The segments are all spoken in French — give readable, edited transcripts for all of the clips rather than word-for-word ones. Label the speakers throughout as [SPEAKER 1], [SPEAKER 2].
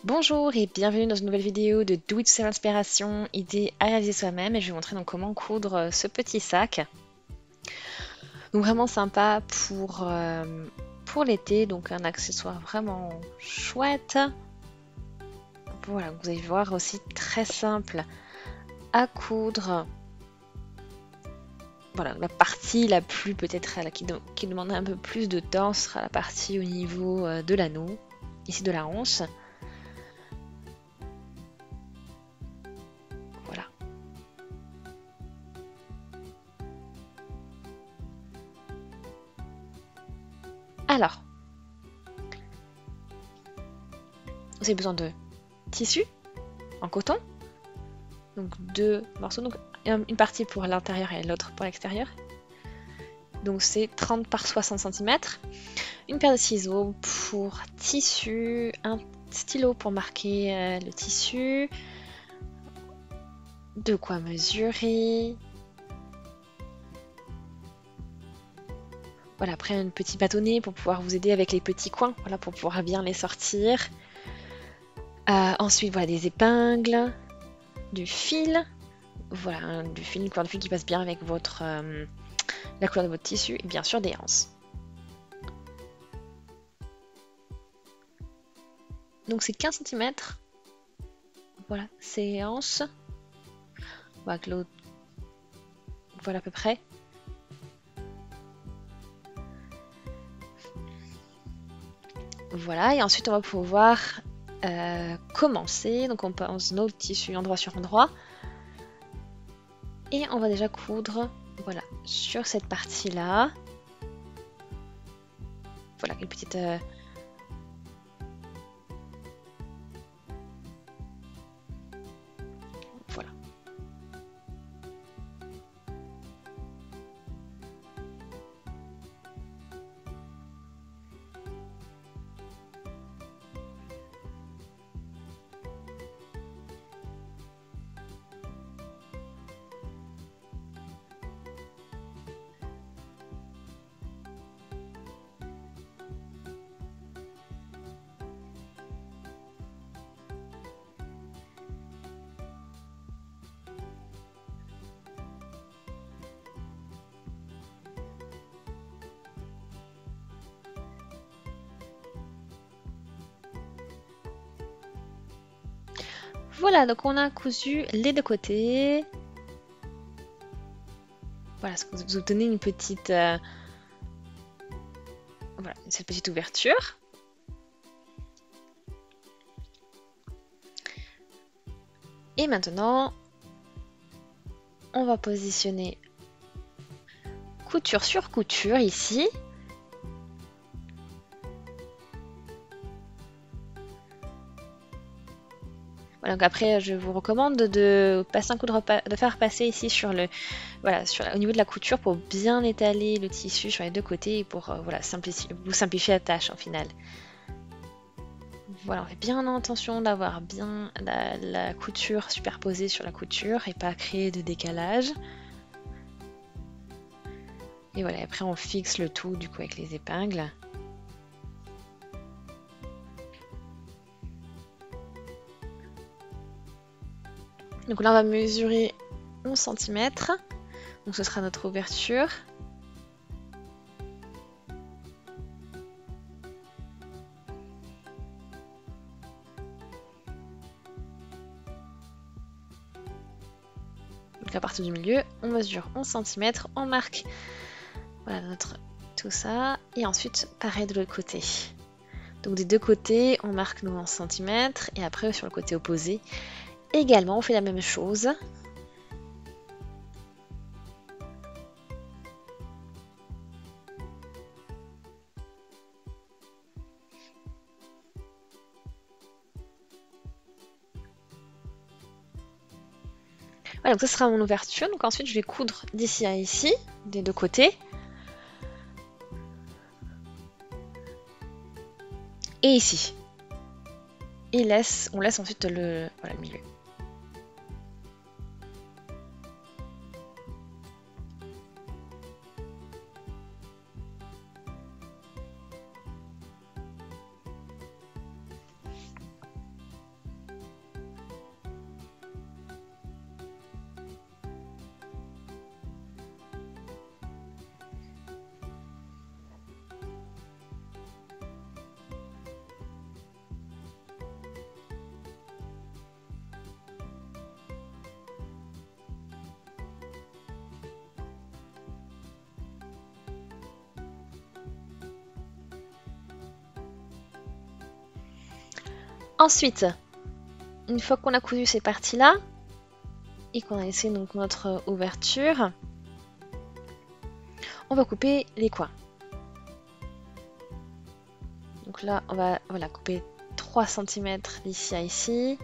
[SPEAKER 1] Bonjour et bienvenue dans une nouvelle vidéo de Do It Yourself Inspiration, idée à réaliser soi-même et je vais vous montrer donc comment coudre ce petit sac. Donc vraiment sympa pour l'été, donc un accessoire vraiment chouette. Voilà, vous allez voir aussi très simple à coudre. Voilà, la partie la plus peut-être qui demande un peu plus de temps sera la partie au niveau de l'anneau, ici de la hanche. Voilà. Alors, vous avez besoin de tissu en coton. Donc deux morceaux, donc une partie pour l'intérieur et l'autre pour l'extérieur. Donc c'est 30 par 60 cm. Une paire de ciseaux pour tissu, un stylo pour marquer le tissu, de quoi mesurer. Voilà, après un petit bâtonnet pour pouvoir vous aider avec les petits coins, voilà, pour pouvoir bien les sortir. Ensuite, voilà, des épingles, du fil, voilà, du fil, une corde de fil qui passe bien avec la couleur de votre tissu, et bien sûr des anses. Donc c'est 15 cm. Voilà, c'est hanches. Voilà, voilà à peu près. Voilà, et ensuite on va pouvoir commencer. Donc on pose nos tissus endroit sur endroit. Et on va déjà coudre, voilà, sur cette partie-là. Voilà, une petite... voilà. Voilà, donc on a cousu les deux côtés. Voilà, vous obtenez une petite... voilà, cette petite ouverture. Et maintenant, on va positionner couture sur couture ici. Voilà, donc après, je vous recommande de passer un coup de faire passer ici sur voilà, au niveau de la couture pour bien étaler le tissu sur les deux côtés et pour voilà, vous simplifier la tâche en final. Voilà, on fait bien attention d'avoir bien la couture superposée sur la couture et pas créer de décalage. Et voilà, après on fixe le tout du coup avec les épingles. Donc là on va mesurer 11 cm. Donc ce sera notre ouverture. Donc à partir du milieu, on mesure 11 cm, on marque voilà tout ça. Et ensuite, pareil de l'autre côté. Donc des deux côtés, on marque nos 11 cm. Et après, sur le côté opposé, également, on fait la même chose. Voilà, donc ça sera mon ouverture. Donc ensuite, je vais coudre d'ici à ici, des deux côtés. Et ici. Et on laisse ensuite le milieu. Ensuite, une fois qu'on a cousu ces parties-là, et qu'on a laissé donc notre ouverture, on va couper les coins. Donc là, on va couper 3 cm d'ici à ici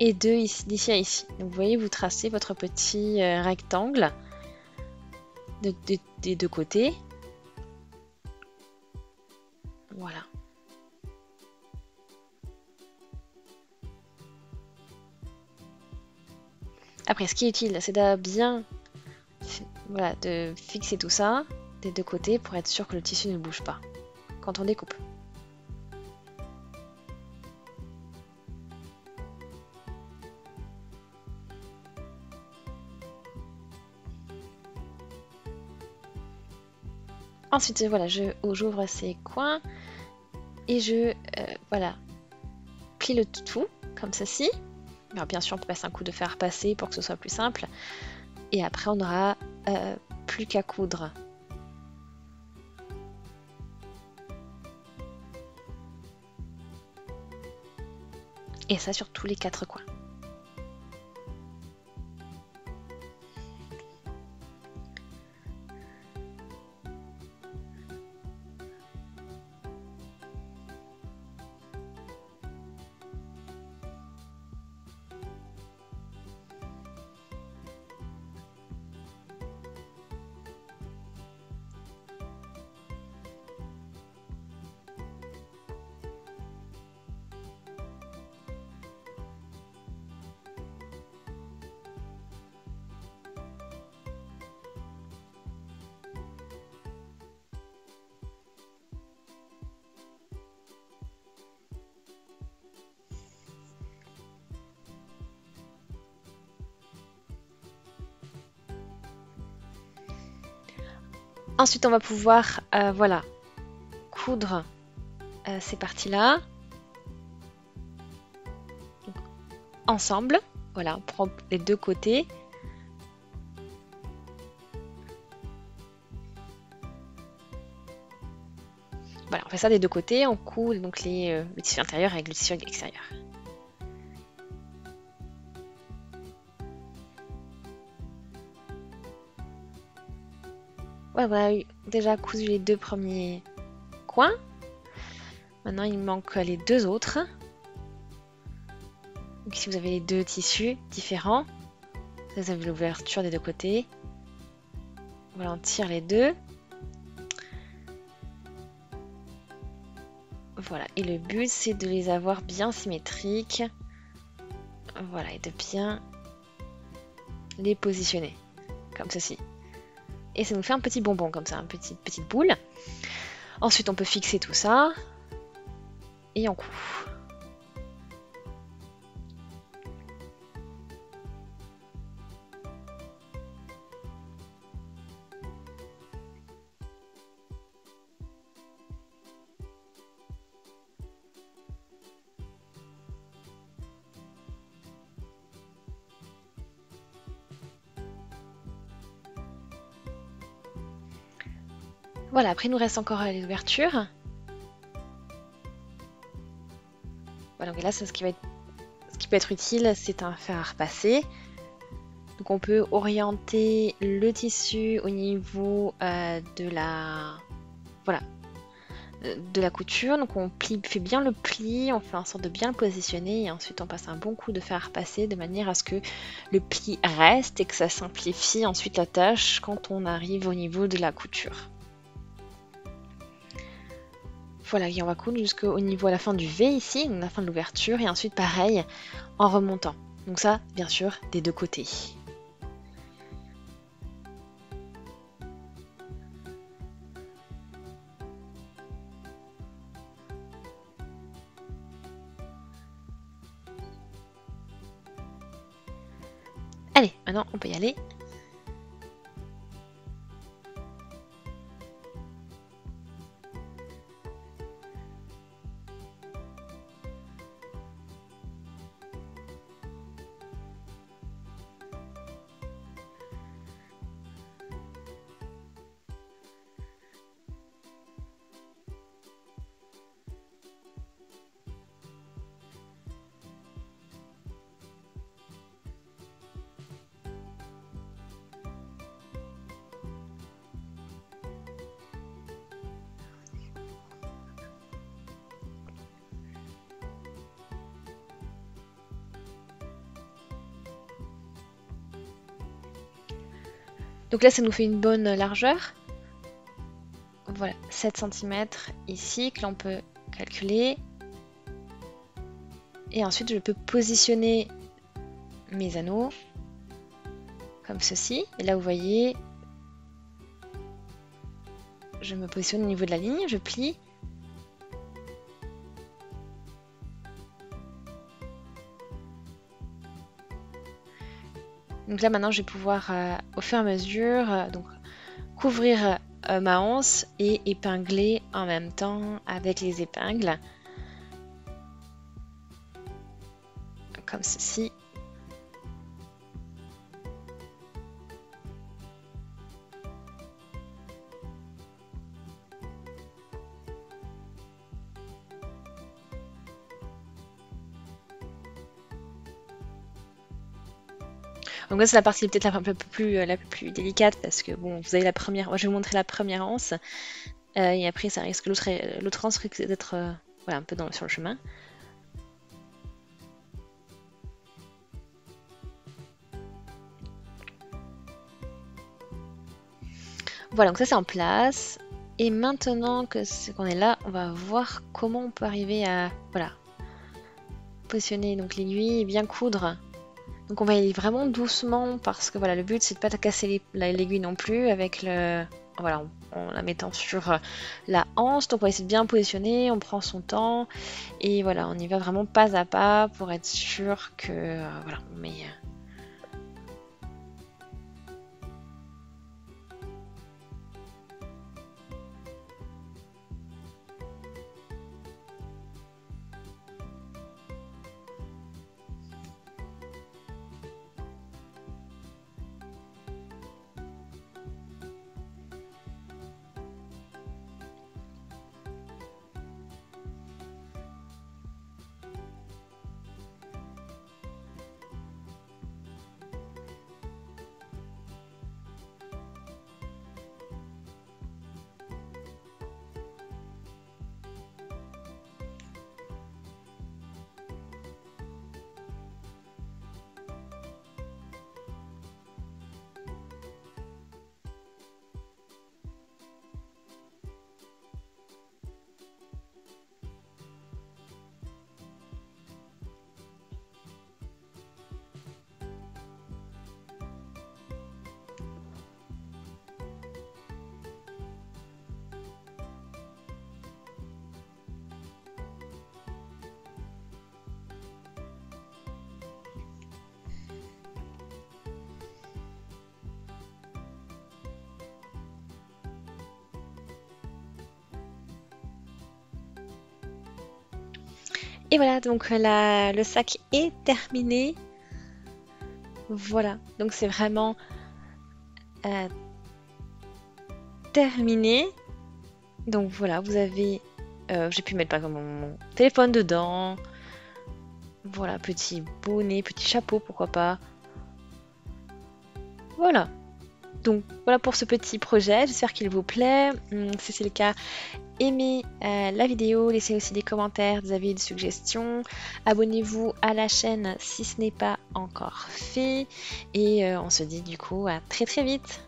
[SPEAKER 1] et 2 d'ici à ici. Donc vous voyez, vous tracez votre petit rectangle des deux côtés. Voilà. Après, ce qui est utile, c'est de bien de fixer tout ça des deux côtés pour être sûr que le tissu ne bouge pas quand on découpe. Ensuite, voilà, j'ouvre ces coins et je plie le tout comme ceci. Alors, bien sûr, on peut passer un coup de fer passé pour que ce soit plus simple. Et après, on n'aura plus qu'à coudre. Et ça sur tous les 4 coins. Ensuite, on va pouvoir coudre ces parties-là ensemble. Voilà, on prend les deux côtés. Voilà, on fait ça des deux côtés, on coud donc le tissu intérieur avec le tissu extérieur. Voilà, déjà cousu les 2 premiers coins. Maintenant, il manque les 2 autres. Donc ici, vous avez les 2 tissus différents. Vous avez l'ouverture des deux côtés. Voilà, on tire les 2. Voilà, et le but, c'est de les avoir bien symétriques. Voilà, et de bien les positionner, comme ceci. Et ça nous fait un petit bonbon, comme ça, une petite boule. Ensuite, on peut fixer tout ça. Et on coud. Voilà, après il nous reste encore les ouvertures. Voilà, donc là, ce qui peut être utile, c'est un fer à repasser. Donc on peut orienter le tissu au niveau de la couture. Donc on fait bien le pli, on fait en sorte de bien le positionner et ensuite on passe un bon coup de fer à repasser de manière à ce que le pli reste et que ça simplifie ensuite la tâche quand on arrive au niveau de la couture. Voilà, et on va coudre jusqu'au niveau à la fin du V ici, donc la fin de l'ouverture, et ensuite pareil en remontant. Donc ça, bien sûr, des deux côtés. Allez, maintenant on peut y aller. Donc là, ça nous fait une bonne largeur. Voilà, 7 cm ici que l'on peut calculer. Et ensuite, je peux positionner mes anneaux comme ceci. Et là, vous voyez, je me positionne au niveau de la ligne, je plie. Donc là, maintenant, je vais pouvoir, au fur et à mesure, donc, couvrir ma anse et épingler en même temps avec les épingles. Comme ceci. Donc là, c'est la partie peut-être la plus délicate parce que bon, vous avez la première. Moi, je vais vous montrer la première anse et après, ça risque l'autre anse risque d'être voilà un peu sur le chemin. Voilà, donc ça c'est en place. Et maintenant qu'on est là, on va voir comment on peut arriver à voilà positionner donc l'aiguille et bien coudre. Donc on va y aller vraiment doucement parce que voilà, le but c'est de pas casser l'aiguille non plus avec le voilà en la mettant sur la anse. Donc on va essayer de bien positionner, on prend son temps et voilà, on y va vraiment pas à pas pour être sûr que voilà, on met et voilà, donc le sac est terminé. Voilà, donc c'est vraiment terminé. Donc voilà, vous avez... j'ai pu mettre par exemple mon téléphone dedans. Voilà, petit bonnet, petit chapeau, pourquoi pas. Voilà. Donc voilà pour ce petit projet, j'espère qu'il vous plaît. Si c'est le cas, aimez la vidéo, laissez aussi des commentaires, des avis, des suggestions. Abonnez-vous à la chaîne si ce n'est pas encore fait. Et on se dit du coup à très très vite.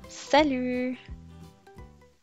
[SPEAKER 1] Salut!